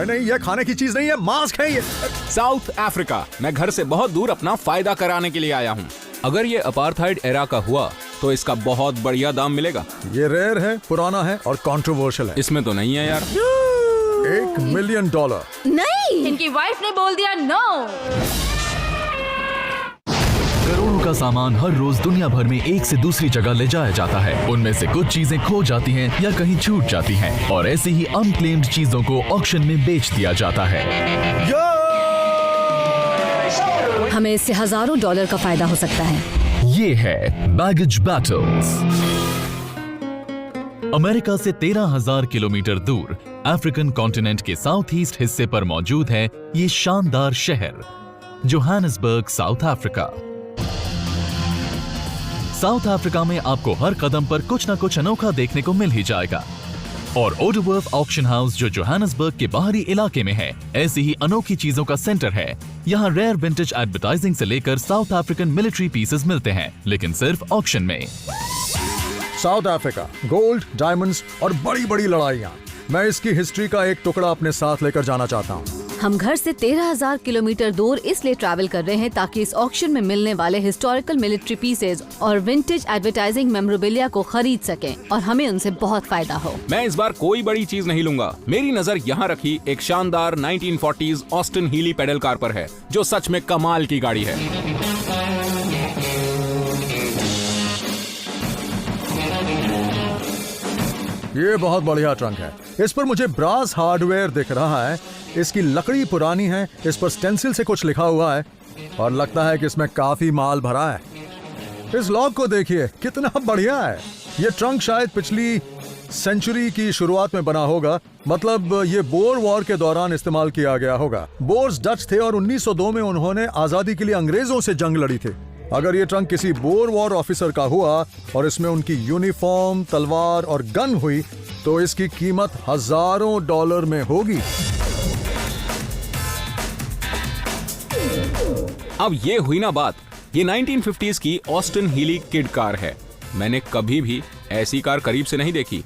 नहीं, ये खाने की चीज नहीं है, मास्क है ये। साउथ अफ्रीका, मैं घर से बहुत दूर अपना फायदा कराने के लिए आया हूँ। अगर ये अपार्थाइड एरा का हुआ तो इसका बहुत बढ़िया दाम मिलेगा। ये रेयर है, पुराना है और कंट्रोवर्शियल है। इसमें तो नहीं है यार। $1 मिलियन। नहीं, इनकी वाइफ ने बोल दिया नो। करोड़ों का सामान हर रोज दुनिया भर में एक से दूसरी जगह ले जाया जाता है। उनमें से कुछ चीजें खो जाती हैं या कहीं छूट जाती हैं और ऐसी ही अनक्लेम्ड चीजों को ऑक्शन में बेच दिया जाता है। हमें इससे हजारों डॉलर का फायदा हो सकता है। ये है बैगेज बैटल्स। अमेरिका से 13,000 किलोमीटर दूर अफ्रीकन कॉन्टिनेंट के साउथ ईस्ट हिस्से पर मौजूद है ये शानदार शहर Johannesburg, south Africa. South Africa में आपको हर कदम पर कुछ न कुछ अनोखा देखने को मिल ही जाएगा और ओडवर्फ ऑक्शन हाउस जो जोहानिसबर्ग के बाहरी इलाके में है, ऐसी ही अनोखी चीजों का सेंटर है। यहाँ रेयर विंटेज एडवर्टाइजिंग से लेकर साउथ अफ्रीकन मिलिट्री पीसेस मिलते हैं, लेकिन सिर्फ ऑक्शन में। साउथ अफ्रीका, गोल्ड, डायमंड्स और बड़ी बड़ी लड़ाइयाँ। मैं इसकी हिस्ट्री का एक टुकड़ा अपने साथ लेकर जाना चाहता हूँ। हम घर से 13,000 किलोमीटर दूर इसलिए ट्रैवल कर रहे हैं ताकि इस ऑक्शन में मिलने वाले हिस्टोरिकल मिलिट्री पीसेज और विंटेज एडवर्टाइजिंग मेमोरेबिलिया को खरीद सकें और हमें उनसे बहुत फायदा हो। मैं इस बार कोई बड़ी चीज नहीं लूंगा। मेरी नजर यहाँ रखी एक शानदार 1940s Austin Healy pedal car पर है, जो सच में कमाल की गाड़ी है। ये बहुत बढ़िया ट्रंक है। इस पर मुझे ब्रास हार्डवेयर दिख रहा है। इसकी लकड़ी पुरानी है, इस पर स्टेंसिल से कुछ लिखा हुआ है और लगता है कि इसमें काफी माल भरा है। इस लॉक को देखिए, कितना बढ़िया है। ये ट्रंक शायद पिछली सेंचुरी की शुरुआत में बना होगा, मतलब ये बोर वॉर के दौरान इस्तेमाल किया गया होगा। बोर्स डच थे और 1902 में उन्होंने आजादी के लिए अंग्रेजों से जंग लड़ी थी। अगर ये ट्रंक किसी बोर वॉर ऑफिसर का हुआ और इसमें उनकी यूनिफॉर्म, तलवार और गन हुई तो इसकी कीमत हजारों डॉलर में होगी। अब ये हुई ना बात, ये 1950s की ऑस्टन हीली किड कार है। मैंने कभी भी ऐसी कार करीब से नहीं देखी।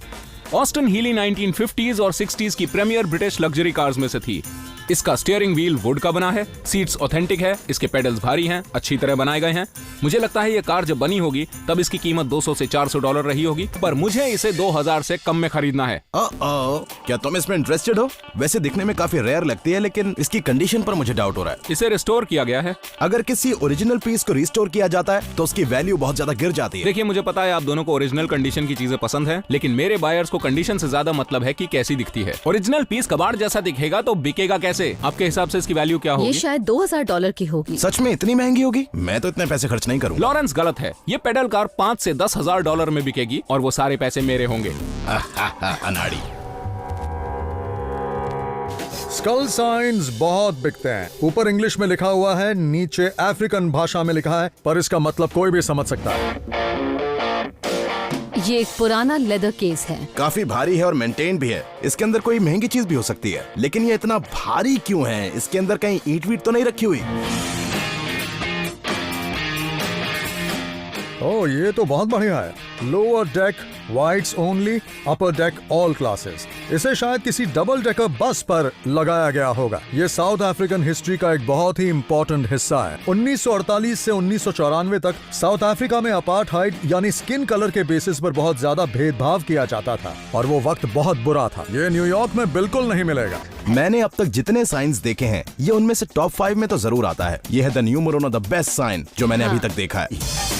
ऑस्टन हीली 1950s और 60s की प्रीमियर ब्रिटिश लग्जरी कार्स में से थी। इसका स्टीयरिंग व्हील वुड का बना है, सीट्स ऑथेंटिक है, इसके पेडल्स भारी हैं, अच्छी तरह बनाए गए हैं। मुझे लगता है ये कार जब बनी होगी तब इसकी कीमत 200 से 400 डॉलर रही होगी, पर मुझे इसे 2000 से कम में खरीदना है। क्या तुम इसमें इंटरेस्टेड हो? वैसे दिखने में काफी रेयर लगती है, लेकिन इसकी कंडीशन पर मुझे डाउट हो रहा है। इसे रिस्टोर किया गया है। अगर किसी ओरिजिनल पीस को रिस्टोर किया जाता है तो उसकी वैल्यू बहुत ज्यादा गिर जाती है। देखिए, मुझे पता है आप दोनों को ओरिजिनल कंडीशन की चीजें पसंद है, लेकिन मेरे बायर्स को कंडीशन से ज्यादा मतलब है कि कैसी दिखती है। ओरिजिनल पीस कबाड़ जैसा दिखेगा तो बिकेगा कैसे? आपके हिसाब से इसकी वैल्यू क्या होगी? ये शायद 2000 डॉलर की होगी। सच में इतनी महंगी होगी? मैं तो इतने पैसे खर्च नहीं करूंगा। लॉरेंस गलत है। ये पेडल कार 5 से 10 हजार डॉलर में बिकेगी और वो सारे पैसे मेरे होंगे। अनाड़ी। स्कल साइंस बहुत बिकते हैं। ऊपर इंग्लिश में लिखा हुआ है, नीचे अफ्रीकन भाषा में लिखा है, पर इसका मतलब कोई भी समझ सकता है। ये एक पुराना लेदर केस है। काफी भारी है और मेंटेन भी है। इसके अंदर कोई महंगी चीज भी हो सकती है, लेकिन ये इतना भारी क्यों है? इसके अंदर कहीं ईंट वीट तो नहीं रखी हुई? ओह, ये तो बहुत बढ़िया है। Lower deck whites only, upper deck all classes. इसे शायद किसी डबल डेकर बस पर लगाया गया होगा। ये साउथ अफ्रीकन हिस्ट्री का एक बहुत ही इम्पोर्टेंट हिस्सा है। 1948 से 1994 तक साउथ अफ्रीका में अपार्थाइड यानी स्किन कलर के बेसिस पर बहुत ज्यादा भेदभाव किया जाता था और वो वक्त बहुत बुरा था। ये न्यूयॉर्क में बिल्कुल नहीं मिलेगा। मैंने अब तक जितने साइंस देखे हैं, ये उनमें से टॉप 5 में तो जरूर आता है। ये है the numero one of the best sign जो मैंने अभी तक देखा है।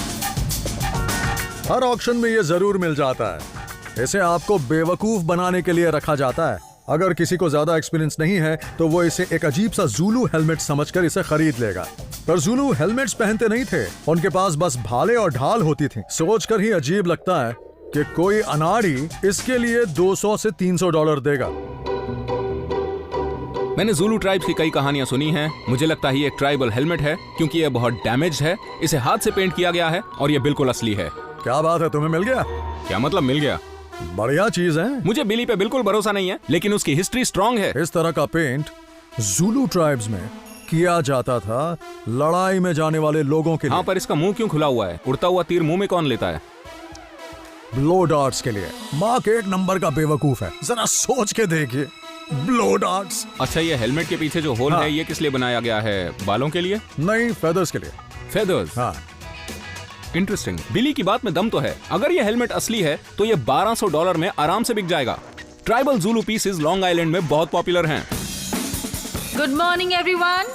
हर ऑक्शन में ये जरूर मिल जाता है। इसे आपको बेवकूफ बनाने के लिए रखा जाता है। अगर किसी को ज्यादा एक्सपीरियंस नहीं है तो वो इसे एक अजीब सा ज़ूलू हेलमेट समझकर इसे खरीद लेगा। पर ज़ूलू हेलमेट्स पहनते नहीं थे, उनके पास बस भाले और ढाल होती थी। सोचकर ही अजीब लगता है कि कोई अनाड़ी इसके लिए 200 से 300 डॉलर देगा। मैंने ज़ूलू ट्राइब्स की कई कहानियां सुनी हैं। मुझे लगता है ये एक ट्राइबल हेलमेट है क्योंकि ये बहुत डैमेज है। इसे हाथ से पेंट किया गया है और ये बिल्कुल असली है। क्या बात है, तुम्हें मिल गया? क्या मतलब मिल गया? बढ़िया चीज है। मुझे बिली पे बिल्कुल भरोसा नहीं है, लेकिन उसकी हिस्ट्री स्ट्रांग है। इस तरह का पेंट ज़ूलू ट्राइब्स में किया जाता था लड़ाई में जाने वाले लोगों के लिए। हाँ, पर इसका मुंह क्यों खुला हुआ है? उड़ता हुआ तीर मुंह में कौन लेता है? ब्लो डार्ट्स के लिए। मार्क एक नंबर का बेवकूफ है, जरा सोच के देखिए। Blow darts. अच्छा, ये हेलमेट के पीछे जो होल हाँ। है ये किस लिए बनाया गया है? बालों के लिए? नहीं, फेदर्स के लिए। फेदर्स। हाँ, इंटरेस्टिंग। बिली की बात में दम तो है। अगर ये हेलमेट असली है तो ये $1200 में आराम से बिक जाएगा। Tribal Zulu pieces long island में बहुत पॉपुलर हैं। Good morning, everyone.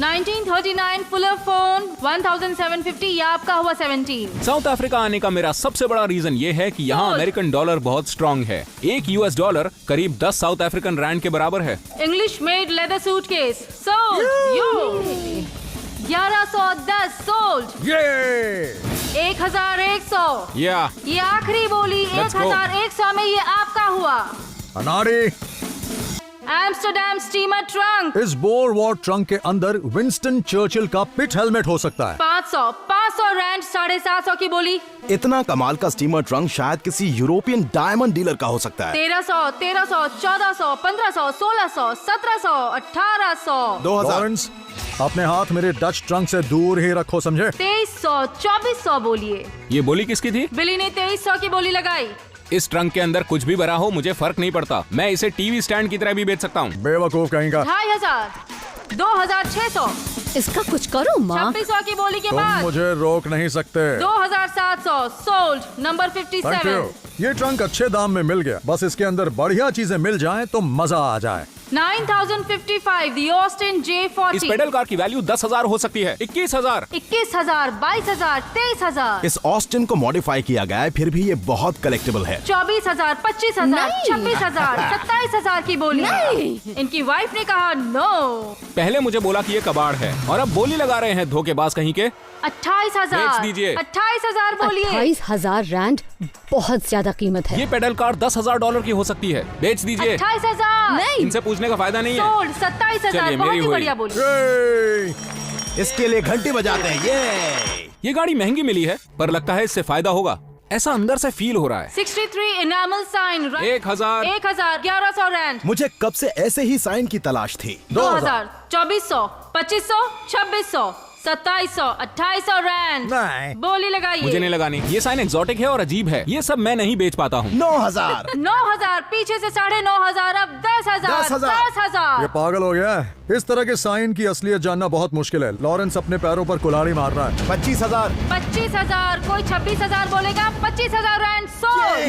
1939 Fuller phone 1750, ये आपका हुआ 17। साउथ अफ्रीका आने का मेरा सबसे बड़ा रीजन ये है कि यहाँ Good. अमेरिकन डॉलर बहुत स्ट्रांग है। एक US डॉलर करीब 10 साउथ अफ्रीकन रैंड के बराबर है। English made leather suitcase sold. यो 1110 सोल्ड। ये 1100। या ये आखिरी बोली। Let's go. 1100 में ये आपका हुआ। अनाड़ी। एम्स्टरडैम स्टीमर ट्रंक इस बोर वॉर ट्रंक के अंदर विंस्टन चर्चिल का पिट हेलमेट हो सकता है। 500 रैंड 750 की बोली। इतना कमाल का स्टीमर ट्रंक शायद किसी यूरोपियन डायमंड डीलर का हो सकता है। 1300, 1400, 1500, 1600, 1700, 1800, 2000। लॉरेंस, अपने हाथ मेरे डच ट्रंक से दूर ही रखो, समझे? 2300, 2400 बोलिए। ये बोली किसकी थी? बिली ने 2300 की बोली लगाई। इस ट्रंक के अंदर कुछ भी भरा हो मुझे फर्क नहीं पड़ता। मैं इसे टीवी स्टैंड की तरह भी बेच सकता हूँ। बेवकूफ कहीं का। 2500, 2600, इसका कुछ करो माँ। 2600 की बोली के तुम बाद मुझे रोक नहीं सकते। 2700 सोल्ड। Number thank you. 57। ये ट्रंक अच्छे दाम में मिल गया, बस इसके अंदर बढ़िया चीजें मिल जाएं तो मजा आ जाए। 9055 द ऑस्टिन इस J40। पेडल कार की वैल्यू 10,000 हो सकती है। 21,000। 21,000, 22,000, 23,000, इस ऑस्टिन को मॉडिफाई किया गया है, फिर भी ये बहुत कलेक्टेबल है। 24,000, 25,000, नहीं। 26,000, 27,000 की बोली। नहीं। इनकी वाइफ ने कहा नो। पहले मुझे बोला कि ये कबाड़ है और अब बोली लगा रहे हैं धोखेबाज कहीं के। 28,000, बेच दीजिए। 28,000 बोलिए। 28,000 रैंड बहुत ज्यादा कीमत है। ये पेडल कार $10,000 की हो सकती है। बेच दीजिए। 28,000 नहीं। इनसे पूछने का फायदा नहीं है। सोल्ड। 27,000 चलिए, बहुत मेरी ही हुई। बढ़िया बोली। ये इसके लिए घंटी बजाते हैं। ये ये गाड़ी महंगी मिली है पर लगता है इससे फायदा होगा, ऐसा अंदर से फील हो रहा है। 63 इनामल साइन। 1,000। 1,000, 1100 रैंड। मुझे कब से ऐसे ही साइन की तलाश थी। 2,000, 2400, 2500, 2600, 2700, 2800 रैंड। नहीं। बोली लगाइए। मुझे नहीं लगानी। ये साइन एक्सोटिक है और अजीब है। ये सब मैं नहीं बेच पाता हूँ। 9,000। 9,000, पीछे से 9,500, अब 10,000, 10,000। 10,000। ये पागल हो गया है। इस तरह के साइन की असलियत जानना बहुत मुश्किल है। लॉरेंस अपने पैरों पर कुल्हाड़ी मार रहा है। 25,000। 25,000, कोई 26,000 बोलेगा। 25,000 रैंड सोल्ड।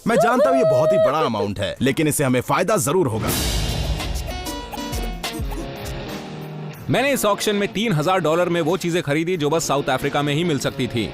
मैं जानता हूँ ये बहुत ही बड़ा अमाउंट है, लेकिन इससे हमें फायदा जरूर होगा। मैंने इस ऑक्शन में $3,000 में वो चीजें खरीदी जो बस साउथ अफ्रीका में ही मिल सकती थी।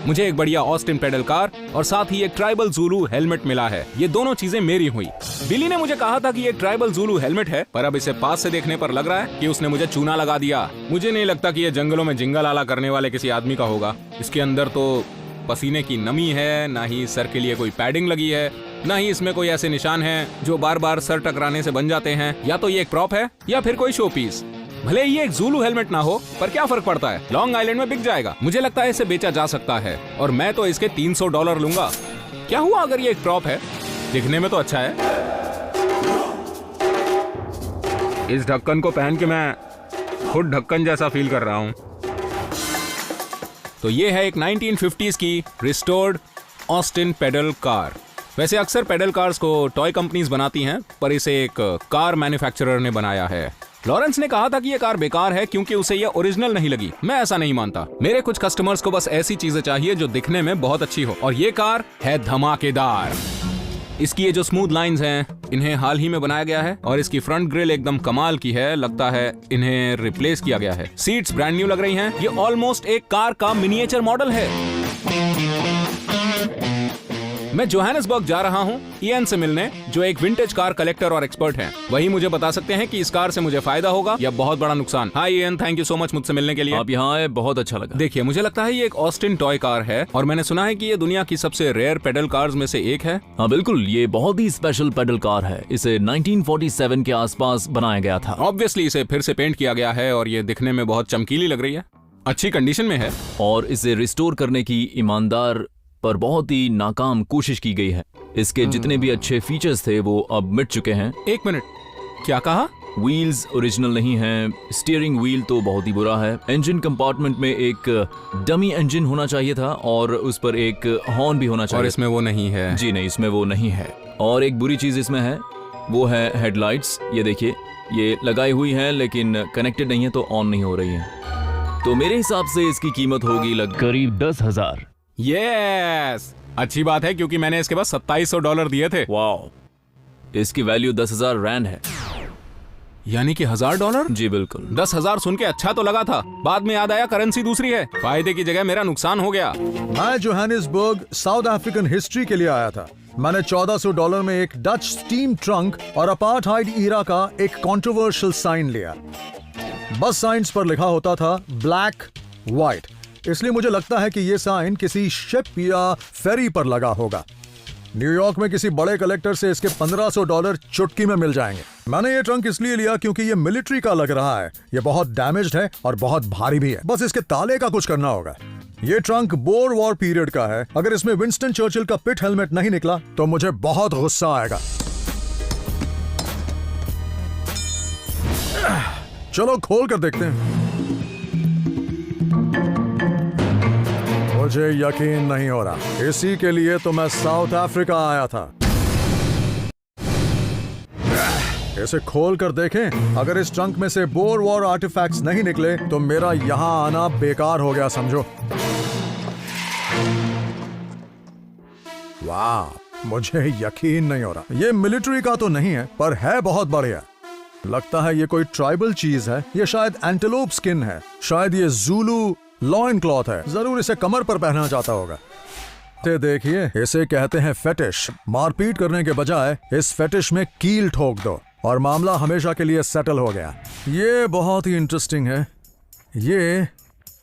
मुझे एक बढ़िया ऑस्टिन पेडल कार और साथ ही एक ट्राइबल ज़ुलू हेलमेट मिला है। ये दोनों चीजें मेरी हुई। बिली ने मुझे कहा था कि ये ट्राइबल ज़ुलू हेलमेट है, पर अब इसे पास से देखने पर लग रहा है कि उसने मुझे चूना लगा दिया। मुझे नहीं लगता कि ये जंगलों में जिंगल आला करने वाले किसी आदमी का होगा। इसके अंदर तो पसीने की नमी है, ना ही सर के लिए कोई पैडिंग लगी है, ना ही इसमें कोई ऐसे निशान हैं जो बार बार सर टकराने से बन जाते हैं। या तो ये एक प्रॉप है या फिर कोई शो पीस। भले ये एक ज़ुलू हेलमेट ना हो, पर क्या फर्क पड़ता है, लॉन्ग आइलैंड में बिक जाएगा। मुझे लगता है इसे बेचा जा सकता है और मैं तो इसके $300 लूंगा। क्या हुआ अगर ये एक प्रॉप है? दिखने में तो अच्छा है। इस ढक्कन को पहन के मैं खुद ढक्कन जैसा फील कर रहा हूं। तो ये है एक 1950s की रिस्टोर्ड ऑस्टिन पेडल कार। वैसे अक्सर पेडल कार्स को टॉय कंपनीज बनाती हैं, पर इसे एक कार मैन्युफैक्चरर ने बनाया है। लॉरेंस ने कहा था कि ये कार बेकार है क्योंकि उसे ये ओरिजिनल नहीं लगी। मैं ऐसा नहीं मानता। मेरे कुछ कस्टमर्स को बस ऐसी चीजें चाहिए जो दिखने में बहुत अच्छी हो, और ये कार है धमाकेदार। इसकी ये जो स्मूथ लाइंस हैं, इन्हें हाल ही में बनाया गया है और इसकी फ्रंट ग्रिल एकदम कमाल की है। लगता है इन्हें रिप्लेस किया गया है। सीट्स ब्रांड न्यू लग रही हैं। ये ऑलमोस्ट एक कार का मिनिएचर मॉडल है। मैं जोहानिसबर्ग जा रहा हूँ इयन से मिलने, जो एक विंटेज कार कलेक्टर और एक्सपर्ट हैं। वही मुझे बता सकते हैं कि इस कार से मुझे फायदा होगा या बहुत बड़ा नुकसान। Hi Ian, thank you so much मुझसे मिलने के लिए। आप यहाँ आए, बहुत अच्छा लगा। देखिए, मुझे लगता है ये एक ऑस्टिन टॉय कार है और मैंने सुना है कि ये दुनिया की सबसे रेयर पेडल कार्स में से एक है। हाँ बिल्कुल, ये बहुत ही स्पेशल पेडल कार है। इसे 1947 के आसपास बनाया गया था। ऑब्वियसली इसे फिर से पेंट किया गया है और ये दिखने में बहुत चमकीली लग रही है। अच्छी कंडीशन में है और इसे रिस्टोर करने की ईमानदार पर बहुत ही नाकाम कोशिश की गई है। इसके जितने भी अच्छे फीचर्स थे वो अब मिट चुके हैं। एक मिनट, क्या कहा? व्हील्स ओरिजिनल नहीं हैं, स्टीयरिंग व्हील तो बहुत ही बुरा है, इंजन कंपार्टमेंट में एक डमी इंजन होना चाहिए था और उस पर एक हॉर्न भी होना चाहिए। और इसमें वो नहीं है। जी नहीं, इसमें वो नहीं है। और एक बुरी चीज इसमें है, वो है हेडलाइट्स। ये देखिए, ये लगाई हुई है लेकिन कनेक्टेड नहीं है तो ऑन नहीं हो रही है। तो मेरे हिसाब से इसकी कीमत होगी करीब 10,000। यस, अच्छी बात है क्योंकि मैंने इसके पास $2700 दिए थे। वाओ, इसकी वैल्यू 10,000 रैंड है। यानी कि $1000। जी बिल्कुल। 10,000 सुन के अच्छा तो लगा था, बाद में याद आया करेंसी दूसरी है, फायदे की जगह मेरा नुकसान हो गया। मैं जोहानिसबर्ग साउथ अफ्रीकन हिस्ट्री के लिए आया था। मैंने $1400 में एक डच स्टीम ट्रंक और अपार्थाइड ईरा का एक कंट्रोवर्शियल साइन लिया। बस साइंस पर लिखा होता था ब्लैक व्हाइट, इसलिए मुझे लगता है कि ये साइन किसी शिप या फेरी पर लगा होगा। न्यूयॉर्क में किसी बड़े कलेक्टर से इसके $1500 चुटकी में मिल जाएंगे। मैंने ये ट्रंक इसलिए लिया क्योंकि ये मिलिट्री का लग रहा है। ये बहुत डैमेज्ड है और बहुत भारी भी है, बस इसके ताले का कुछ करना होगा। ये ट्रंक बोर वॉर पीरियड का है। अगर इसमें विंस्टन चर्चिल का पिट हेलमेट नहीं निकला तो मुझे बहुत गुस्सा आएगा। चलो खोल कर देखते हैं। मुझे यकीन नहीं हो रहा, इसी के लिए तो मैं साउथ अफ्रीका आया था। इसे खोल कर देखें। अगर इस ट्रंक में से बोर वॉर आर्टिफैक्ट्स नहीं निकले तो मेरा यहां आना बेकार हो गया समझो। वाह, मुझे यकीन नहीं हो रहा। ये मिलिट्री का तो नहीं है पर है बहुत बढ़िया। लगता है ये कोई ट्राइबल चीज है। ये शायद एंटेलोप स्किन है, शायद ये ज़ूलू लॉइन क्लॉथ है। जरूर इसे कमर पर पहनना चाहता होगा। ते देखिए, इसे कहते हैं फेटिश। मारपीट करने के बजाय इस फेटिश में कील ठोक दो और मामला हमेशा के लिए सेटल हो गया। ये बहुत ही इंटरेस्टिंग है। ये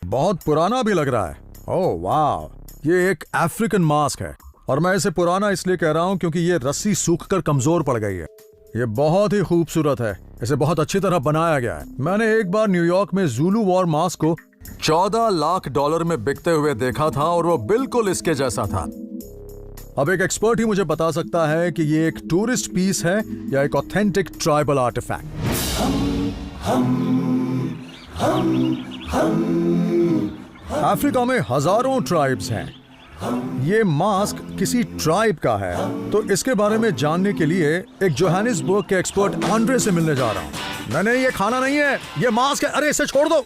बहुत पुराना भी लग रहा है। ओह वाह, ये एक अफ्रीकन मास्क है और मैं इसे पुराना इसलिए कह रहा हूं क्योंकि ये रस्सी सूखकर कमजोर पड़ गई है। ये बहुत ही खूबसूरत है, इसे बहुत अच्छी तरह बनाया गया है। मैंने एक बार न्यूयॉर्क में ज़ूलू वॉर मास्क को $14 लाख में बिकते हुए देखा था और वो बिल्कुल इसके जैसा था। अब एक एक्सपर्ट ही मुझे बता सकता है कि ये एक टूरिस्ट पीस है या एक ऑथेंटिक ट्राइबल आर्टिफैक्ट। अफ्रीका में हजारों ट्राइब्स हैं। ये मास्क किसी ट्राइब का है, तो इसके बारे में जानने के लिए एक जोहानिसबर्ग के एक्सपर्ट आंड्रे से मिलने जा रहा हूं। नहीं, ये खाना नहीं है, ये मास्क है। अरे इसे छोड़ दो।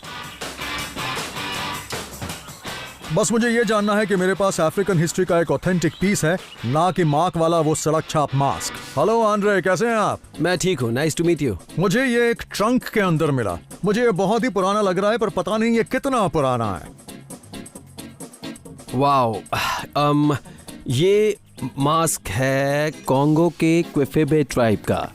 बस मुझे ये जानना है कि मेरे पास अफ्रीकन हिस्ट्री का एक ऑथेंटिक पीस है, ना कि मार्क वाला वो सड़क छाप मास्क। हेलो आंड्रे, कैसे हैं आप? मैं ठीक हूँ, नाइस टू मीट यू। मुझे ये एक ट्रंक के अंदर मिला। मुझे ये बहुत ही पुराना लग रहा है पर पता नहीं ये कितना पुराना है। वाओ, ये मास्क है कॉन्गो के क्विफेबे ट्राइब का।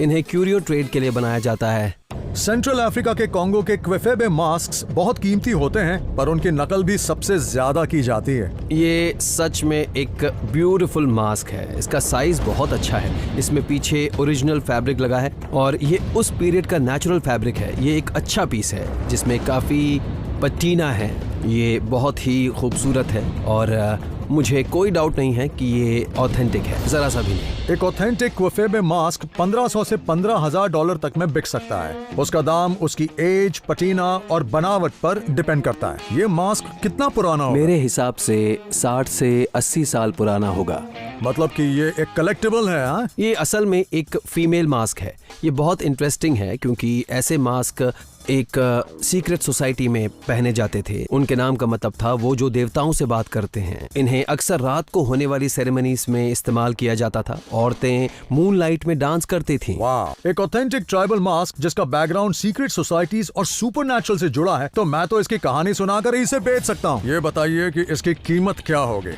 इन्हें क्यूरियो ट्रेड के लिए बनाया जाता है। सेंट्रल अफ्रीका के कॉन्गो के क्विफेबे मास्क्स बहुत कीमती होते हैं पर उनकी नकल भी सबसे ज्यादा की जाती है। ये सच में एक ब्यूटीफुल मास्क है। इसका साइज बहुत अच्छा है। इसमें पीछे ओरिजिनल फैब्रिक लगा है और ये उस पीरियड का नेचुरल फैब्रिक है। ये एक अच्छा पीस है जिसमें काफी पटीना है। ये बहुत ही खूबसूरत है और मुझे कोई डाउट नहीं है कि ये ऑथेंटिक है, जरा सा भी नहीं। एक ऑथेंटिक क्विफेबे मास्क $1500 से $15,000 तक में बिक सकता है। उसका दाम उसकी एज, पटीना और बनावट पर डिपेंड करता है। ये मास्क कितना पुराना होगा? मेरे हिसाब से 60 से 80 साल पुराना होगा। मतलब कि ये एक कलेक्टिबल है? हाँ, ये असल में एक फीमेल मास्क है। ये बहुत इंटरेस्टिंग है क्योंकि ऐसे मास्क एक सीक्रेट सोसाइटी में पहने जाते थे। उनके नाम का मतलब था वो जो देवताओं से बात करते हैं। इन्हें अक्सर रात को होने वाली सेरेमनीज में इस्तेमाल किया जाता था। औरतें मूनलाइट में डांस करती थीं। वाह, एक ऑथेंटिक ट्राइबल मास्क जिसका बैकग्राउंड सीक्रेट सोसाइटीज और सुपरनैचुरल से जुड़ा है, तो मैं तो इसकी कहानी सुनाकर ही इसे बेच सकता हूँ। ये बताइए कि इसकी कीमत क्या होगी?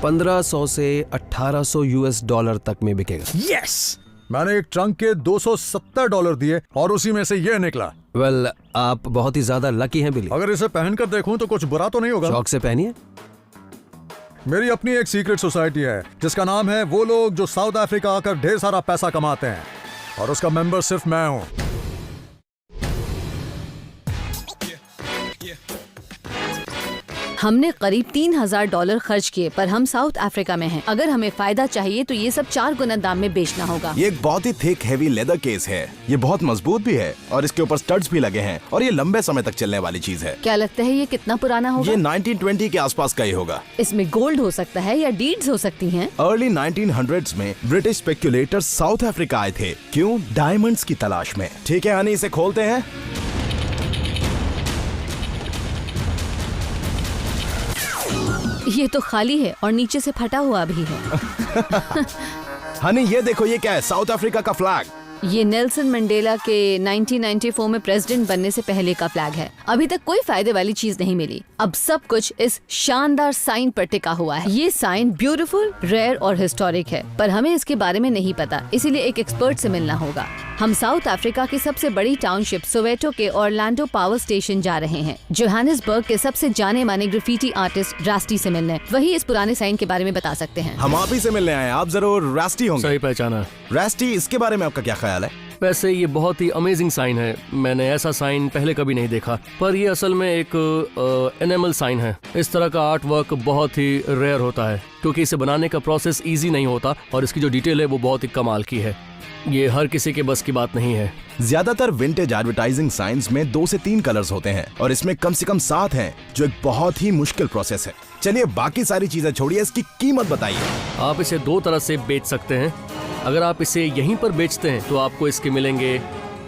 1500 से 1800 US$ तक में बिकेगा। यस, मैंने एक ट्रंक के $270 दिए और उसी में से ये निकला। वेल, आप बहुत ही ज्यादा लकी हैं बिली। अगर इसे पहनकर देखूं तो कुछ बुरा तो नहीं होगा? शौक से पहनिए। मेरी अपनी एक सीक्रेट सोसाइटी है जिसका नाम है वो लोग जो साउथ अफ्रीका आकर ढेर सारा पैसा कमाते हैं, और उसका मेंबर सिर्फ मैं हूं। हमने करीब $3000 खर्च किए, पर हम साउथ अफ्रीका में हैं। अगर हमें फायदा चाहिए तो ये सब 4 गुना दाम में बेचना होगा। ये एक बहुत ही थिक हेवी लेदर केस है। ये बहुत मजबूत भी है और इसके ऊपर स्टड्स भी लगे हैं और ये लंबे समय तक चलने वाली चीज है। क्या लगता है ये कितना पुराना होगा? ये 1920 के आसपास का ही होगा। इसमें गोल्ड हो सकता है या डीड्स हो सकती हैं। अर्ली 1900s में ब्रिटिश स्पेक्यूलेटर्स साउथ अफ्रीका आए थे। क्यों? डायमंड्स की तलाश में। ठीक है हनी, इसे खोलते हैं। ये तो खाली है और नीचे से फटा हुआ भी है। हनी ये देखो, ये क्या है? साउथ अफ्रीका का फ्लैग। ये नेल्सन मंडेला के 1994 में प्रेसिडेंट बनने से पहले का फ्लैग है। अभी तक कोई फायदे वाली चीज नहीं मिली। अब सब कुछ इस शानदार साइन पर टिका हुआ है। ये साइन ब्यूटीफुल, रेयर और हिस्टोरिक है, पर हमें इसके बारे में नहीं पता, इसीलिए एक एक्सपर्ट से मिलना होगा। हम साउथ अफ्रीका की सबसे बड़ी टाउनशिप सोवेटो के ऑरलैंडो पावर स्टेशन जा रहे हैं, जोहानिसबर्ग के सबसे जाने माने ग्राफिटी आर्टिस्ट रास्टी से मिलने। वही इस पुराने साइन के बारे में बता सकते हैं। हम आप ही से मिलने आए। आप जरूर रास्टी होंगे। सही पहचाना। रास्टी, इसके बारे में आपका क्या ख्याल है? वैसे ये बहुत ही अमेजिंग साइन है। मैंने ऐसा साइन पहले कभी नहीं देखा, पर ये असल में एक एनिमल साइन है। इस तरह का आर्ट वर्क बहुत ही रेयर होता है क्योंकि इसे बनाने का प्रोसेस इजी नहीं होता और इसकी जो डिटेल है वो बहुत ही कमाल की है। ये हर किसी के बस की बात नहीं है। ज्यादातर विंटेज एडवर्टाइजिंग साइंस में 2 से 3 कलर्स होते हैं और इसमें कम से कम 7 हैं, जो एक बहुत ही मुश्किल प्रोसेस है। चलिए बाकी सारी चीजें छोड़िए, इसकी कीमत बताइए। आप इसे 2 तरह से बेच सकते हैं। अगर आप इसे यहीं पर बेचते हैं तो आपको इसके मिलेंगे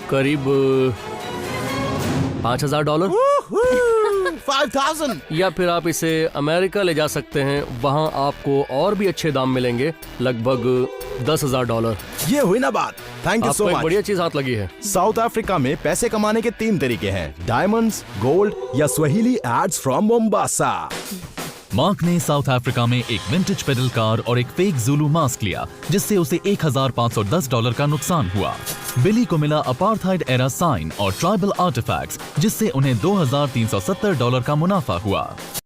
करीब $5000। 5000। या फिर आप इसे अमेरिका ले जा सकते हैं, वहां आपको और भी अच्छे दाम मिलेंगे, लगभग $10,000। ये हुई ना बात। थैंक यू सो आपको एक मच। बढ़िया चीज हाथ लगी है। साउथ अफ्रीका में पैसे कमाने के 3 तरीके हैं: डायमंड्स, गोल्ड या Swahili ads from Mombasa. Mark ने साउथ अफ्रीका में एक विंटेज पेडल कार और एक फेक ज़ुलू मास्क लिया, जिससे उसे $1510 का नुकसान हुआ। बिली को मिला अपार्थाइड एरा साइन और ट्राइबल आर्टिफैक्ट्स, जिससे उन्हें $2370 का मुनाफा हुआ।